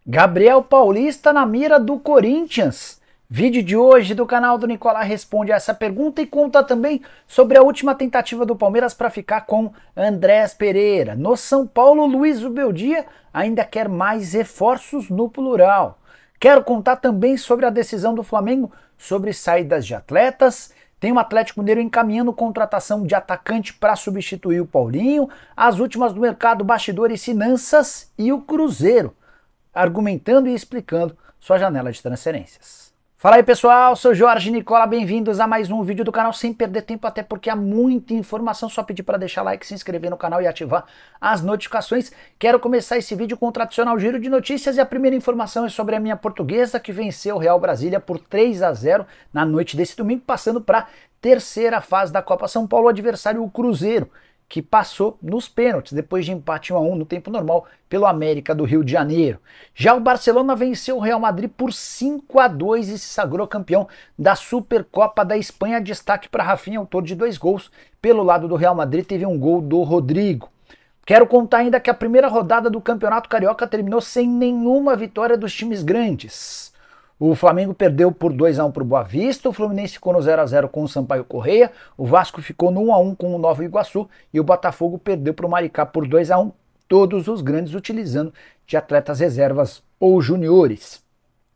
Gabriel Paulista na mira do Corinthians. Vídeo de hoje do canal do Nicola responde a essa pergunta e conta também sobre a última tentativa do Palmeiras para ficar com Andrés Pereira. No São Paulo, Luiz Ubeldia ainda quer mais reforços no plural. Quero contar também sobre a decisão do Flamengo sobre saídas de atletas. Tem o Atlético Mineiro encaminhando contratação de atacante para substituir o Paulinho, as últimas do mercado, bastidores, finanças e o Cruzeiro argumentando e explicando sua janela de transferências. Fala aí pessoal, sou Jorge Nicola, bem-vindos a mais um vídeo do canal. Sem perder tempo, até porque há muita informação, só pedir para deixar like, se inscrever no canal e ativar as notificações. Quero começar esse vídeo com o tradicional giro de notícias e a primeira informação é sobre a minha Portuguesa, que venceu o Real Brasília por 3-0 na noite desse domingo, passando para a terceira fase da Copa São Paulo, o adversário o Cruzeiro, que passou nos pênaltis, depois de empate 1-1 no tempo normal pelo América do Rio de Janeiro. Já o Barcelona venceu o Real Madrid por 5-2 e se sagrou campeão da Supercopa da Espanha. Destaque para Rafinha, autor de 2 gols. Pelo lado do Real Madrid teve um gol do Rodrigo. Quero contar ainda que a primeira rodada do Campeonato Carioca terminou sem nenhuma vitória dos times grandes. O Flamengo perdeu por 2-1 para o Boa Vista, o Fluminense ficou no 0-0 com o Sampaio Corrêa, o Vasco ficou no 1-1 com o Nova Iguaçu e o Botafogo perdeu para o Maricá por 2-1, todos os grandes utilizando de atletas reservas ou juniores.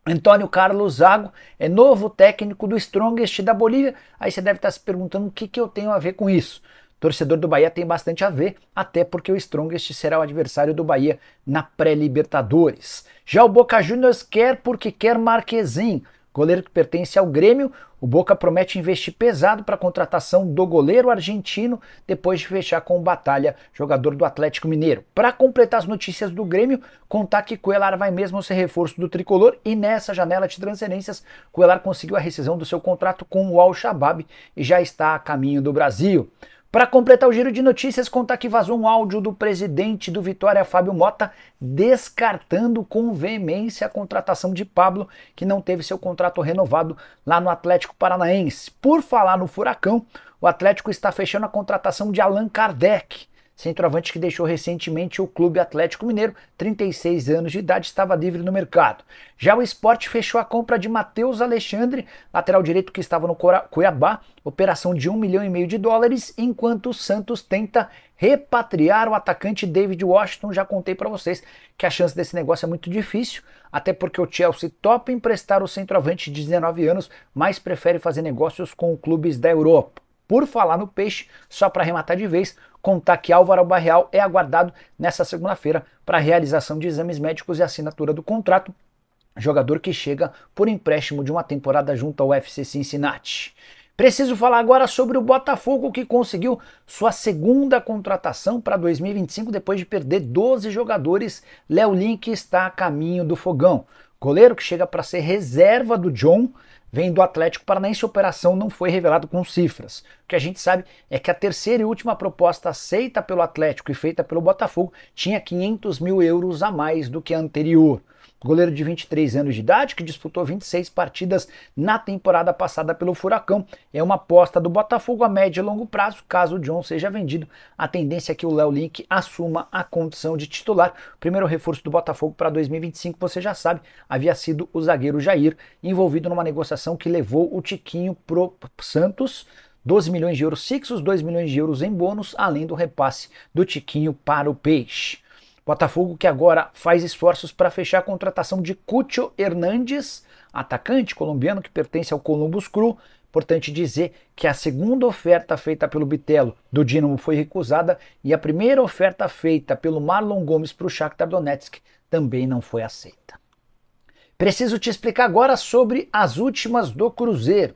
Antônio Carlos Zago é novo técnico do Strongest da Bolívia. Aí você deve estar se perguntando o que eu tenho a ver com isso. Torcedor do Bahia tem bastante a ver, até porque o Strongest será o adversário do Bahia na pré-Libertadores. Já o Boca Juniors quer porque quer Marquezin, goleiro que pertence ao Grêmio. O Boca promete investir pesado para a contratação do goleiro argentino, depois de fechar com o Batalha, jogador do Atlético Mineiro. Para completar as notícias do Grêmio, contar que Cuellar vai mesmo ser reforço do tricolor e nessa janela de transferências, Cuellar conseguiu a rescisão do seu contrato com o Al-Shabaab e já está a caminho do Brasil. Para completar o giro de notícias, contar que vazou um áudio do presidente do Vitória, Fábio Mota, descartando com veemência a contratação de Pablo, que não teve seu contrato renovado lá no Atlético Paranaense. Por falar no Furacão, o Atlético está fechando a contratação de Allan Kardec, centroavante que deixou recentemente o Clube Atlético Mineiro, 36 anos de idade, estava livre no mercado. Já o Sport fechou a compra de Matheus Alexandre, lateral direito que estava no Cuiabá, operação de US$ 1,5 milhão, enquanto o Santos tenta repatriar o atacante David Washington. Já contei para vocês que a chance desse negócio é muito difícil, até porque o Chelsea topa emprestar o centroavante de 19 anos, mas prefere fazer negócios com clubes da Europa. Por falar no Peixe, só para arrematar de vez, contar que Álvaro Barreal é aguardado nesta segunda-feira para a realização de exames médicos e assinatura do contrato, jogador que chega por empréstimo de uma temporada junto ao FC Cincinnati. Preciso falar agora sobre o Botafogo, que conseguiu sua segunda contratação para 2025 depois de perder 12 jogadores. Léo Link está a caminho do fogão. Goleiro que chega para ser reserva do John, vem do Atlético Paranaense. A operação não foi revelada com cifras. O que a gente sabe é que a terceira e última proposta aceita pelo Atlético e feita pelo Botafogo tinha 500 mil euros a mais do que a anterior. Goleiro de 23 anos de idade, que disputou 26 partidas na temporada passada pelo Furacão. É uma aposta do Botafogo a médio e longo prazo. Caso o John seja vendido, a tendência é que o Léo Link assuma a condição de titular. O primeiro reforço do Botafogo para 2025, você já sabe, havia sido o zagueiro Jair, envolvido numa negociação que levou o Tiquinho pro Santos. 12 milhões de euros fixos, 2 milhões de euros em bônus, além do repasse do Tiquinho para o Peixe. Botafogo que agora faz esforços para fechar a contratação de Cucho Hernandes, atacante colombiano que pertence ao Columbus Crew. Importante dizer que a segunda oferta feita pelo Bitelo do Dinamo foi recusada e a primeira oferta feita pelo Marlon Gomes para o Shakhtar Donetsk também não foi aceita. Preciso te explicar agora sobre as últimas do Cruzeiro.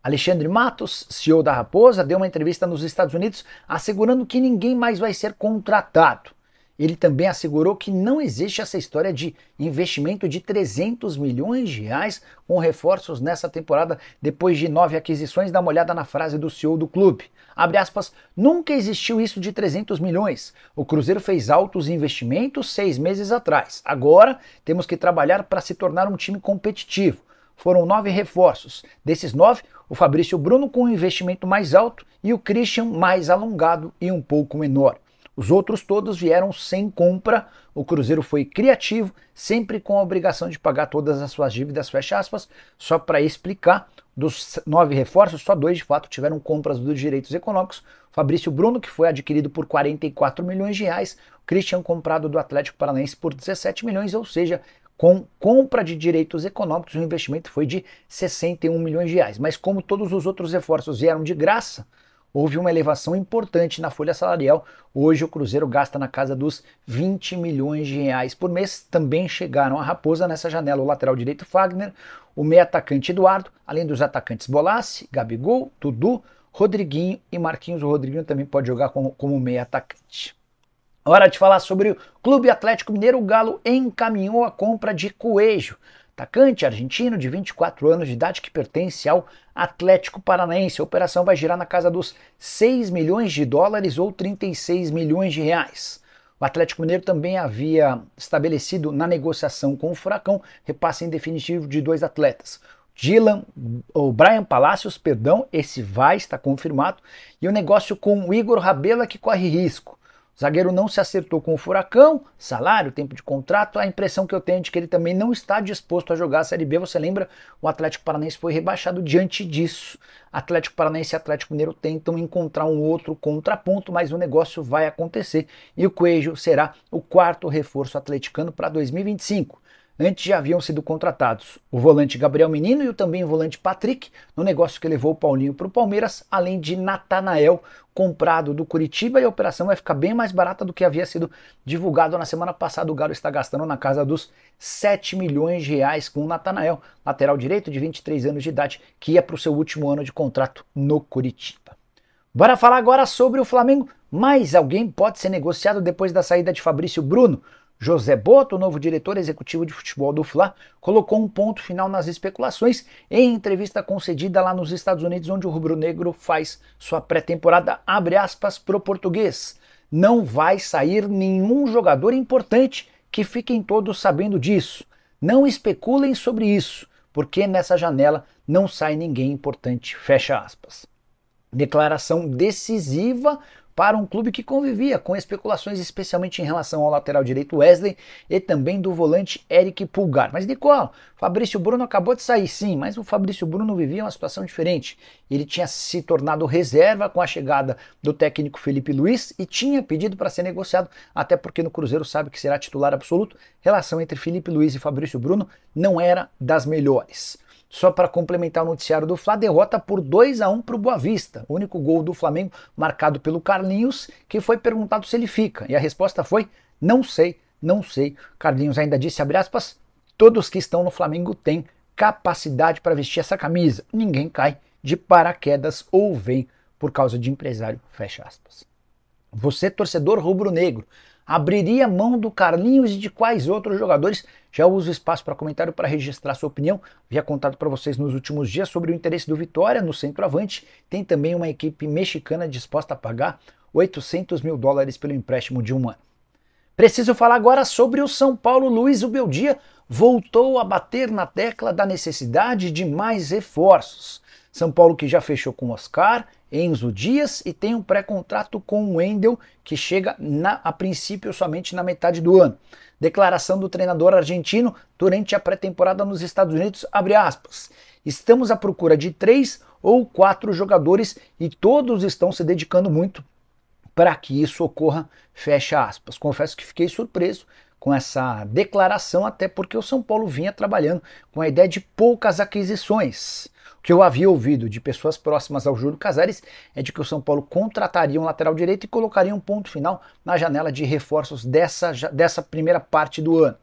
Alexandre Matos, CEO da Raposa, deu uma entrevista nos Estados Unidos assegurando que ninguém mais vai ser contratado. Ele também assegurou que não existe essa história de investimento de 300 milhões de reais com reforços nessa temporada depois de 9 aquisições. Dá uma olhada na frase do CEO do clube. Abre aspas, nunca existiu isso de 300 milhões. O Cruzeiro fez altos investimentos 6 meses atrás. Agora temos que trabalhar para se tornar um time competitivo. Foram 9 reforços. Desses 9, o Fabrício Bruno com um investimento mais alto e o Christian mais alongado e um pouco menor. Os outros todos vieram sem compra. O Cruzeiro foi criativo, sempre com a obrigação de pagar todas as suas dívidas, fecha aspas. Só para explicar, dos 9 reforços, só 2 de fato tiveram compras dos direitos econômicos. Fabrício Bruno, que foi adquirido por 44 milhões de reais, Christian comprado do Atlético Paranaense por 17 milhões, ou seja, com compra de direitos econômicos, o investimento foi de 61 milhões de reais. Mas como todos os outros reforços vieram de graça, houve uma elevação importante na folha salarial. Hoje o Cruzeiro gasta na casa dos 20 milhões de reais por mês. Também chegaram a Raposa nessa janela o lateral direito Fagner, o meio atacante Eduardo, além dos atacantes Bolassi, Gabigol, Dudu, Rodriguinho e Marquinhos. O Rodriguinho também pode jogar como meio atacante. Hora de falar sobre o Clube Atlético Mineiro. O Galo encaminhou a compra de Coelho, atacante argentino de 24 anos de idade que pertence ao Atlético Paranaense. A operação vai girar na casa dos 6 milhões de dólares ou 36 milhões de reais. O Atlético Mineiro também havia estabelecido na negociação com o Furacão repasse em definitivo de 2 atletas. O Brian Palacios, esse vai estar confirmado, e o negócio com o Igor Rabela que corre risco. O zagueiro não se acertou com o Furacão, salário, tempo de contrato. A impressão que eu tenho é de que ele também não está disposto a jogar a Série B. Você lembra? O Atlético Paranaense foi rebaixado diante disso. Atlético Paranaense e Atlético Mineiro tentam encontrar um outro contraponto, mas o negócio vai acontecer e o Coelho será o 4º reforço atleticano para 2025. Antes já haviam sido contratados o volante Gabriel Menino e também o volante Patrick, no negócio que levou o Paulinho para o Palmeiras, além de Natanael, comprado do Curitiba, e a operação vai ficar bem mais barata do que havia sido divulgado na semana passada. O Galo está gastando na casa dos 7 milhões de reais com o Natanael, lateral direito de 23 anos de idade, que ia para o seu último ano de contrato no Curitiba. Bora falar agora sobre o Flamengo. Mais alguém pode ser negociado depois da saída de Fabrício Bruno? José Boto, o novo diretor executivo de futebol do Fla, colocou um ponto final nas especulações em entrevista concedida lá nos Estados Unidos, onde o rubro-negro faz sua pré-temporada, abre aspas pro português. Não vai sair nenhum jogador importante, que fiquem todos sabendo disso. Não especulem sobre isso, porque nessa janela não sai ninguém importante, fecha aspas. Declaração decisiva para um clube que convivia com especulações, especialmente em relação ao lateral direito Wesley e também do volante Eric Pulgar. Mas Nicola, Fabrício Bruno acabou de sair sim, mas o Fabrício Bruno vivia uma situação diferente. Ele tinha se tornado reserva com a chegada do técnico Felipe Luiz e tinha pedido para ser negociado, até porque no Cruzeiro sabe que será titular absoluto. Relação entre Felipe Luiz e Fabrício Bruno não era das melhores. Só para complementar o noticiário do Fla, derrota por 2-1 para o Boa Vista. O único gol do Flamengo marcado pelo Carlinhos, que foi perguntado se ele fica. E a resposta foi, não sei, não sei. Carlinhos ainda disse, abre aspas, todos que estão no Flamengo têm capacidade para vestir essa camisa. Ninguém cai de paraquedas ou vem por causa de empresário, fecha aspas. Você, torcedor rubro-negro, abriria mão do Carlinhos e de quais outros jogadores? Já uso o espaço para comentário para registrar sua opinião. Havia contado para vocês nos últimos dias sobre o interesse do Vitória no centroavante. Tem também uma equipe mexicana disposta a pagar 800 mil dólares pelo empréstimo de 1 ano. Preciso falar agora sobre o São Paulo. Luiz Ubeldia voltou a bater na tecla da necessidade de mais reforços. São Paulo que já fechou com Oscar, Enzo Dias e tem um pré-contrato com o Wendel que chega a princípio somente na metade do ano. Declaração do treinador argentino durante a pré-temporada nos Estados Unidos, abre aspas, estamos à procura de 3 ou 4 jogadores e todos estão se dedicando muito para que isso ocorra, fecha aspas. Confesso que fiquei surpreso com essa declaração, até porque o São Paulo vinha trabalhando com a ideia de poucas aquisições. O que eu havia ouvido de pessoas próximas ao Júlio Casares é de que o São Paulo contrataria um lateral direito e colocaria um ponto final na janela de reforços dessa primeira parte do ano.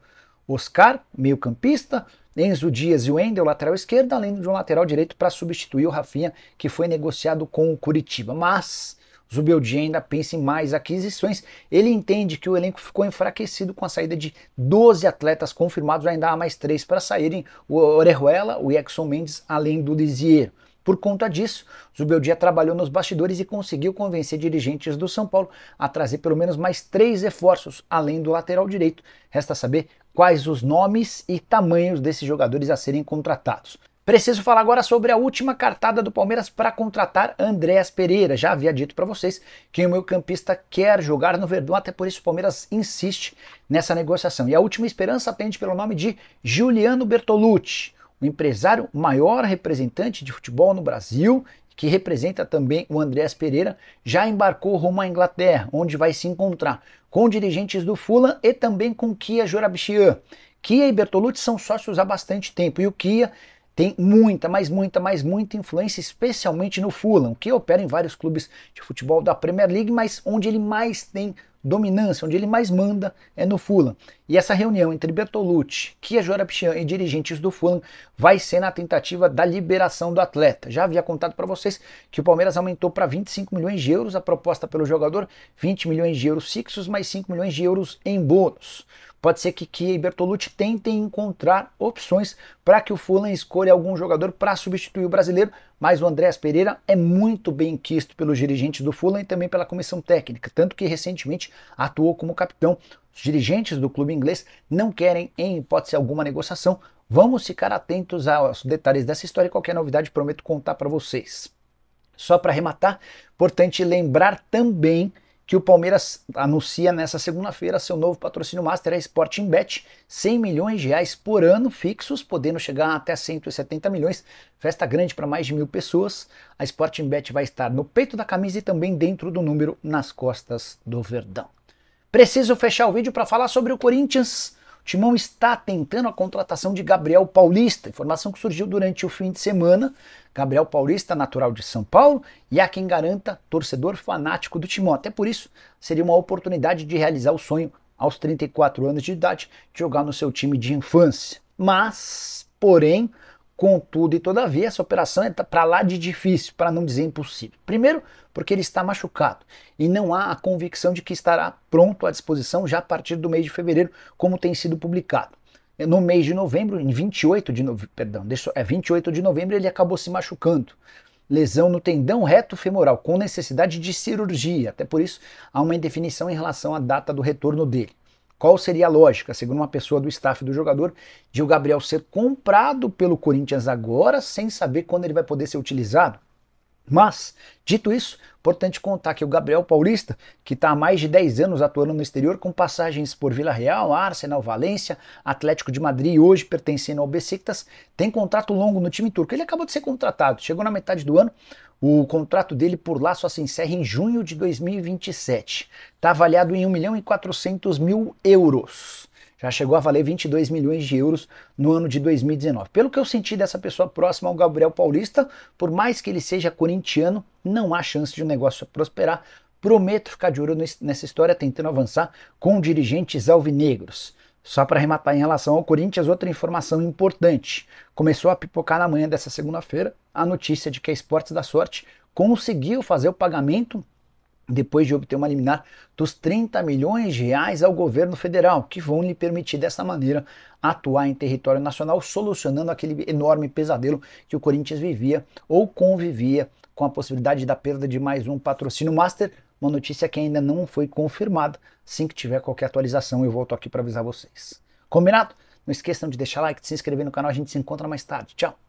Oscar, meio campista, Enzo Dias e o Wendel, lateral esquerdo, além de um lateral direito para substituir o Rafinha, que foi negociado com o Curitiba. Mas Zubeldia ainda pensa em mais aquisições. Ele entende que o elenco ficou enfraquecido com a saída de 12 atletas confirmados, ainda há mais 3 para saírem, o Orejuela, o Jackson Mendes, além do Lisieiro. Por conta disso, Zubeldia trabalhou nos bastidores e conseguiu convencer dirigentes do São Paulo a trazer pelo menos mais 3 reforços, além do lateral direito. Resta saber quais os nomes e tamanhos desses jogadores a serem contratados. Preciso falar agora sobre a última cartada do Palmeiras para contratar Andréas Pereira. Já havia dito para vocês que o meio-campista quer jogar no Verdão, até por isso o Palmeiras insiste nessa negociação. E a última esperança pende pelo nome de Giuliano Bertolucci, o empresário maior representante de futebol no Brasil, que representa também o Andréas Pereira, já embarcou rumo à Inglaterra, onde vai se encontrar com dirigentes do Fulham e também com Kia Joorabchian. Kia e Bertolucci são sócios há bastante tempo e o Kia tem muita influência, especialmente no Fulham, que opera em vários clubes de futebol da Premier League, mas onde ele mais tem dominância, onde ele mais manda é no Fulham. E essa reunião entre Bertolucci, Kia Joorabchian e dirigentes do Fulham vai ser na tentativa da liberação do atleta. Já havia contado para vocês que o Palmeiras aumentou para 25 milhões de euros a proposta pelo jogador, 20 milhões de euros fixos, mais 5 milhões de euros em bônus. Pode ser que Kia e Bertolucci tentem encontrar opções para que o Fulham escolha algum jogador para substituir o brasileiro, mas o Andréas Pereira é muito bem quisto pelos dirigentes do Fulham e também pela comissão técnica, tanto que recentemente atuou como capitão. Os dirigentes do clube inglês não querem, em hipótese alguma, negociação. Vamos ficar atentos aos detalhes dessa história e qualquer novidade prometo contar para vocês. Só para arrematar, importante lembrar também que o Palmeiras anuncia nessa segunda-feira seu novo patrocínio master, a Sporting Bet, 100 milhões de reais por ano fixos, podendo chegar até 170 milhões, festa grande para mais de 1.000 pessoas. A Sporting Bet vai estar no peito da camisa e também dentro do número nas costas do Verdão. Preciso fechar o vídeo para falar sobre o Corinthians. O Timão está tentando a contratação de Gabriel Paulista, informação que surgiu durante o fim de semana. Gabriel Paulista, natural de São Paulo, e há quem garanta torcedor fanático do Timão. Até por isso, seria uma oportunidade de realizar o sonho aos 34 anos de idade, de jogar no seu time de infância. Mas, porém, contudo e todavia, essa operação é para lá de difícil, para não dizer impossível. Primeiro, porque ele está machucado e não há a convicção de que estará pronto à disposição já a partir do mês de fevereiro, como tem sido publicado. No mês de novembro, em 28 de novembro, ele acabou se machucando. Lesão no tendão reto femoral, com necessidade de cirurgia. Até por isso, há uma indefinição em relação à data do retorno dele. Qual seria a lógica, segundo uma pessoa do staff do jogador, de o Gabriel ser comprado pelo Corinthians agora, sem saber quando ele vai poder ser utilizado? Mas, dito isso, importante contar que o Gabriel Paulista, que está há mais de 10 anos atuando no exterior, com passagens por Vila Real, Arsenal, Valência, Atlético de Madrid e hoje pertencendo ao Besiktas, tem contrato longo no time turco. Ele acabou de ser contratado, chegou na metade do ano, o contrato dele por lá só se encerra em junho de 2027. Está avaliado em 1.400.000 euros. Já chegou a valer 22 milhões de euros no ano de 2019. Pelo que eu senti dessa pessoa próxima ao Gabriel Paulista, por mais que ele seja corintiano, não há chance de o negócio prosperar. Prometo ficar de olho nessa história, tentando avançar com dirigentes alvinegros. Só para arrematar em relação ao Corinthians, outra informação importante. Começou a pipocar na manhã dessa segunda-feira a notícia de que a Esportes da Sorte conseguiu fazer o pagamento depois de obter uma liminar dos 30 milhões de reais ao governo federal, que vão lhe permitir dessa maneira atuar em território nacional, solucionando aquele enorme pesadelo que o Corinthians vivia ou convivia com a possibilidade da perda de mais um patrocínio master, uma notícia que ainda não foi confirmada. Assim que tiver qualquer atualização eu volto aqui para avisar vocês. Combinado? Não esqueçam de deixar like, de se inscrever no canal, a gente se encontra mais tarde. Tchau!